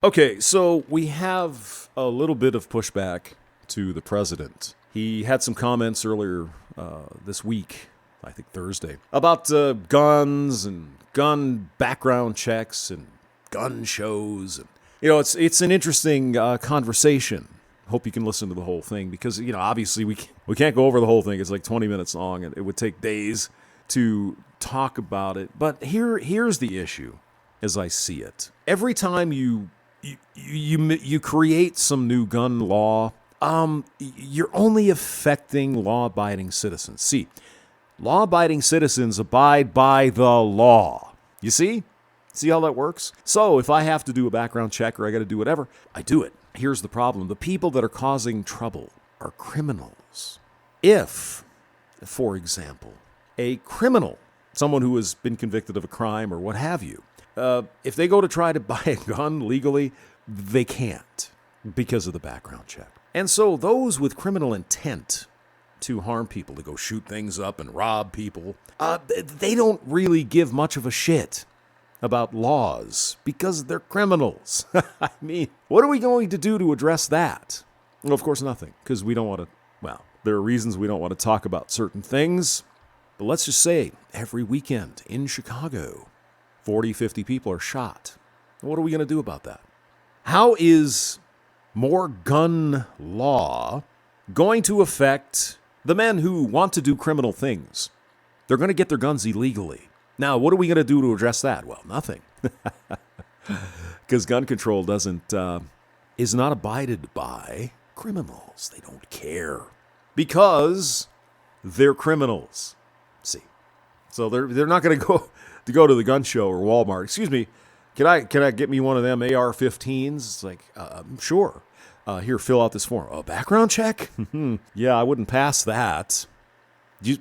Okay, so we have a little bit of pushback to the president. He had some comments earlier this week, I think Thursday, about guns and gun background checks and gun shows. And, it's an interesting conversation. Hope you can listen to the whole thing because, obviously we can't go over the whole thing. It's like 20 minutes long and it would take days to talk about it. But here's the issue as I see it. Every time you create some new gun law, you're only affecting law-abiding citizens. See, law-abiding citizens abide by the law. You see? See how that works? So if I have to do a background check or I got to do whatever, I do it. Here's the problem. The people that are causing trouble are criminals. If, for example, a criminal, someone who has been convicted of a crime or what have you, if they go to try to buy a gun legally, they can't because of the background check. And so those with criminal intent to harm people, to go shoot things up and rob people, they don't really give much of a shit about laws because they're criminals. I mean, what are we going to do to address that? Well, of course, nothing, because we don't want to, there are reasons we don't want to talk about certain things. But let's just say every weekend in Chicago, 40, 50 people are shot. What are we going to do about that? How is more gun law going to affect the men who want to do criminal things? They're going to get their guns illegally. Now, what are we going to do to address that? Well, nothing. Because gun control is not abided by criminals. They don't care. Because they're criminals. See. So they're not going to go to the gun show or Walmart. Excuse me, can I get me one of them AR-15s? It's like, sure. Here, fill out this form. A background check? Yeah, I wouldn't pass that. Do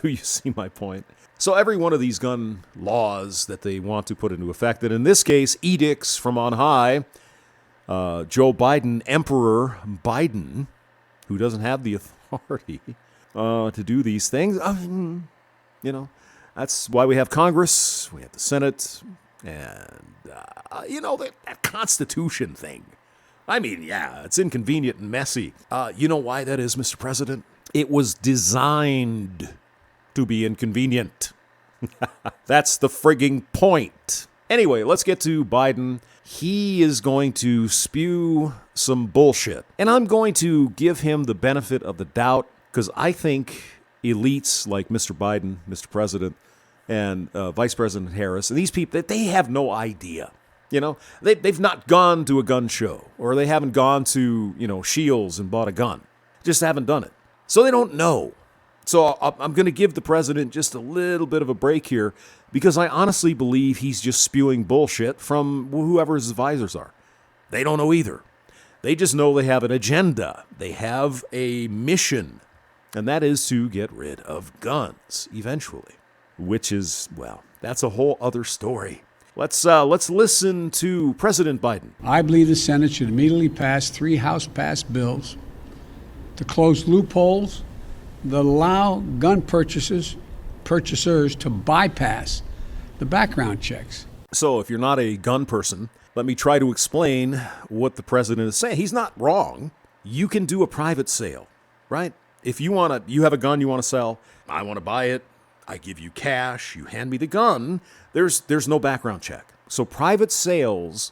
you see my point? So every one of these gun laws that they want to put into effect, and in this case, edicts from on high, Joe Biden, Emperor Biden, who doesn't have the authority to do these things, that's why we have Congress, we have the Senate, and, that Constitution thing. I mean, yeah, it's inconvenient and messy. You know why that is, Mr. President? It was designed to be inconvenient. That's the frigging point. Anyway, let's get to Biden. He is going to spew some bullshit. And I'm going to give him the benefit of the doubt because I think elites like Mr. Biden, Mr. President, and Vice President Harris, and these people, they have no idea. They've not gone to a gun show or they haven't gone to, Shields and bought a gun. Just haven't done it. So they don't know. So I'm going to give the president just a little bit of a break here because I honestly believe he's just spewing bullshit from whoever his advisors are. They don't know either. They just know they have an agenda. They have a mission, and that is to get rid of guns eventually, which is, that's a whole other story. Let's listen to President Biden. I believe the Senate should immediately pass 3 House-passed bills to close loopholes that allow gun purchasers to bypass the background checks. So if you're not a gun person, let me try to explain what the president is saying. He's not wrong. You can do a private sale, right? If you have a gun you want to sell, I want to buy it, I give you cash, you hand me the gun, there's no background check. So private sales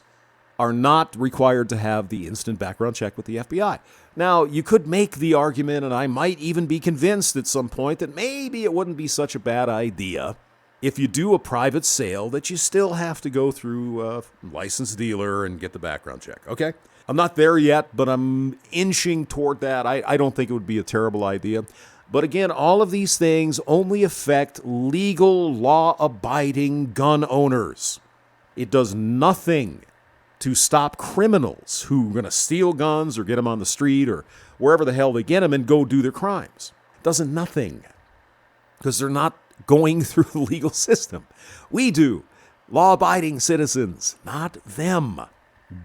are not required to have the instant background check with the FBI. Now, you could make the argument, and I might even be convinced at some point, that maybe it wouldn't be such a bad idea if you do a private sale that you still have to go through a licensed dealer and get the background check, okay? I'm not there yet, but I'm inching toward that. I don't think it would be a terrible idea. But again, all of these things only affect legal, law-abiding gun owners. It does nothing to stop criminals who are going to steal guns or get them on the street or wherever the hell they get them and go do their crimes. It does nothing because they're not going through the legal system. We do. Law-abiding citizens, not them.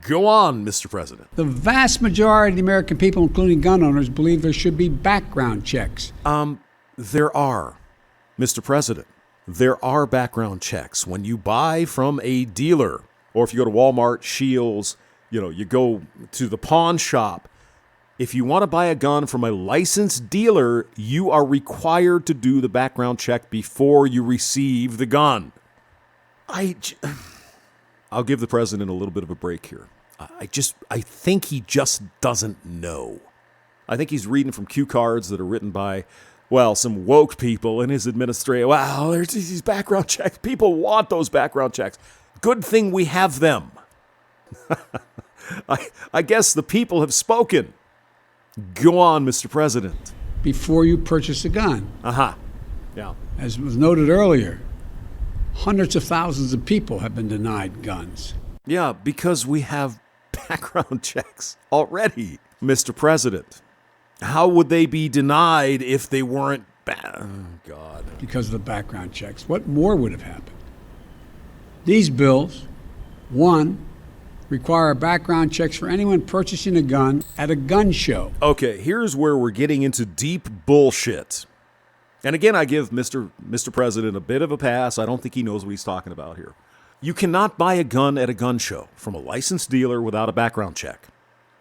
Go on, Mr. President. The vast majority of the American people, including gun owners, believe there should be background checks. There are, Mr. President. There are background checks when you buy from a dealer Or if you go to Walmart, Shields, you go to the pawn shop. If you want to buy a gun from a licensed dealer, you are required to do the background check before you receive the gun. I'll give the president a little bit of a break here. I think he just doesn't know. I think he's reading from cue cards that are written by, some woke people in his administration. Wow, there's these background checks. People want those background checks. Good thing we have them. I guess the people have spoken. Go on, Mr. President. Before you purchase a gun. Yeah. As was noted earlier, hundreds of thousands of people have been denied guns. Yeah, because we have background checks already, Mr. President. How would they be denied if they weren't oh, God. Because of the background checks. What more would have happened? These bills, one, require background checks for anyone purchasing a gun at a gun show. Okay, here's where we're getting into deep bullshit. And again, I give Mr. President a bit of a pass. I don't think he knows what he's talking about here. You cannot buy a gun at a gun show from a licensed dealer without a background check.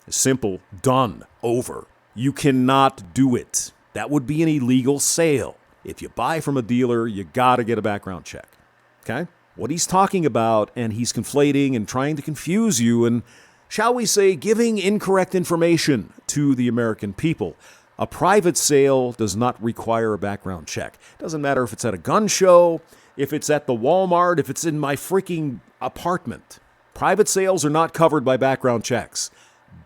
Simple, done, over. You cannot do it. That would be an illegal sale. If you buy from a dealer, you gotta get a background check. Okay? What he's talking about, and he's conflating and trying to confuse you and, shall we say, giving incorrect information to the American people. A private sale does not require a background check. Doesn't matter if it's at a gun show, if it's at the Walmart, if it's in my freaking apartment. Private sales are not covered by background checks.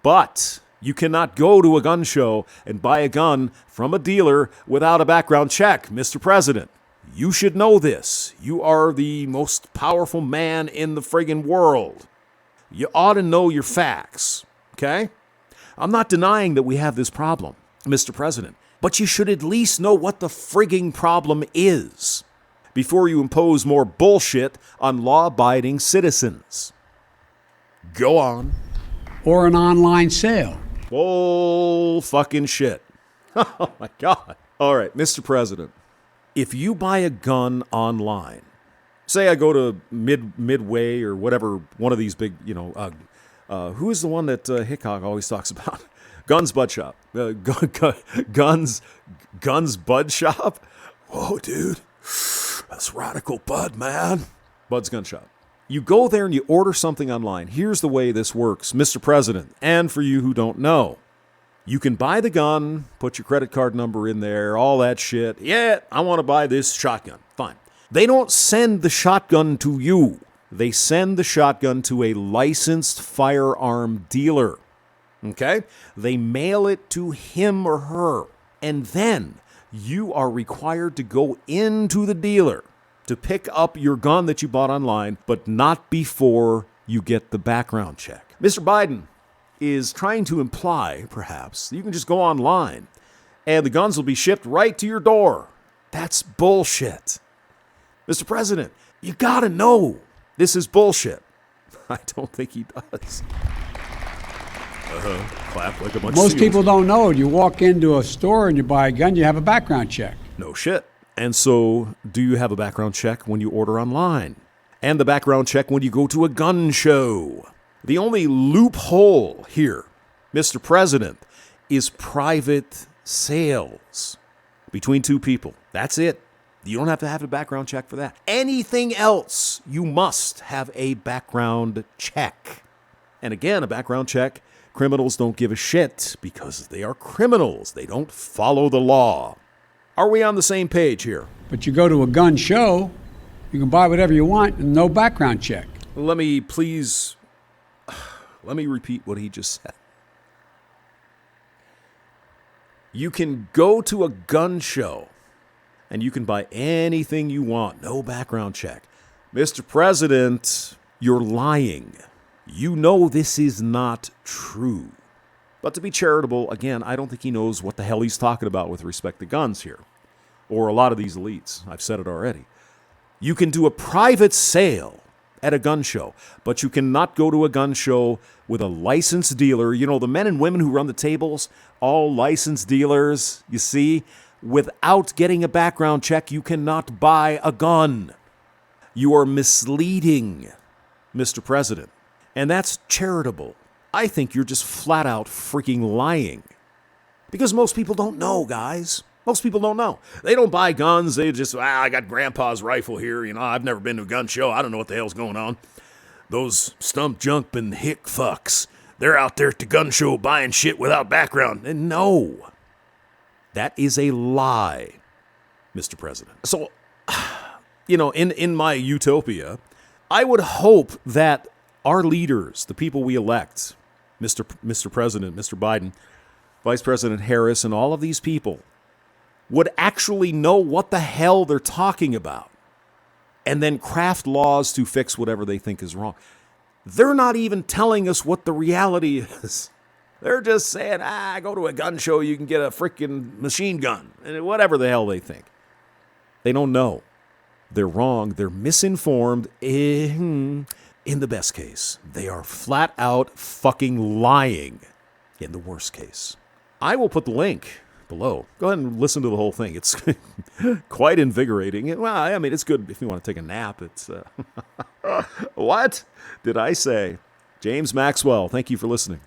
But you cannot go to a gun show and buy a gun from a dealer without a background check, Mr. President. You should know this. You are the most powerful man in the friggin' world. You ought to know your facts, okay? I'm not denying that we have this problem, Mr. President, but you should at least know what the frigging problem is before you impose more bullshit on law-abiding citizens. Go on. Or an online sale. Bull fucking shit. Oh my God. All right, Mr. President. If you buy a gun online, say I go to Midway or whatever, one of these big, who is the one that Hickok always talks about? Guns Bud Shop. Guns Bud Shop? Whoa, dude. That's radical Bud, man. Bud's Gun Shop. You go there and you order something online. Here's the way this works, Mr. President, and for you who don't know. You can buy the gun, put your credit card number in there, all that shit. Yeah, I want to buy this shotgun. Fine. They don't send the shotgun to you. They send the shotgun to a licensed firearm dealer. Okay? They mail it to him or her. And then you are required to go into the dealer to pick up your gun that you bought online, but not before you get the background check. Mr. Biden is trying to imply, perhaps, you can just go online and the guns will be shipped right to your door. That's bullshit. Mr. President, you gotta know this is bullshit. I don't think he does. Clap like a bunch of Most seals. people don't know it. You walk into a store and you buy a gun, you have a background check. No shit. And so, do you have a background check when you order online? And the background check when you go to a gun show? The only loophole here, Mr. President, is private sales between two people. That's it. You don't have to have a background check for that. Anything else, you must have a background check. And again, a background check, criminals don't give a shit because they are criminals. They don't follow the law. Are we on the same page here? But you go to a gun show, you can buy whatever you want and no background check. Let me repeat what he just said. You can go to a gun show and you can buy anything you want, no background check. Mr. President, you're lying. You know this is not true. But to be charitable, again, I don't think he knows what the hell he's talking about with respect to guns here. Or a lot of these elites. I've said it already. You can do a private sale at a gun show, but you cannot go to a gun show with a licensed dealer. You know, the men and women who run the tables, all licensed dealers, you see, without getting a background check, you cannot buy a gun. You are misleading, Mr. President. And that's charitable. I think you're just flat out freaking lying. Because most people don't know, guys. Most people don't know. They don't buy guns. They just, I got grandpa's rifle here. I've never been to a gun show. I don't know what the hell's going on. Those stump jumping hick fucks, they're out there at the gun show buying shit without background. And no, that is a lie, Mr. President. So, in my utopia, I would hope that our leaders, the people we elect, Mr. President, Mr. Biden, Vice President Harris, and all of these people would actually know what the hell they're talking about and then craft laws to fix whatever they think is wrong. They're not even telling us what the reality is. They're just saying, go to a gun show, you can get a freaking machine gun, and whatever the hell they think. They don't know. They're wrong. They're misinformed. In the best case, they are flat out fucking lying in the worst case. I will put the link below. Go ahead and listen to the whole thing. It's quite invigorating. Well, I mean, it's good if you want to take a nap. It's what did I say? James Maxwell, thank you for listening.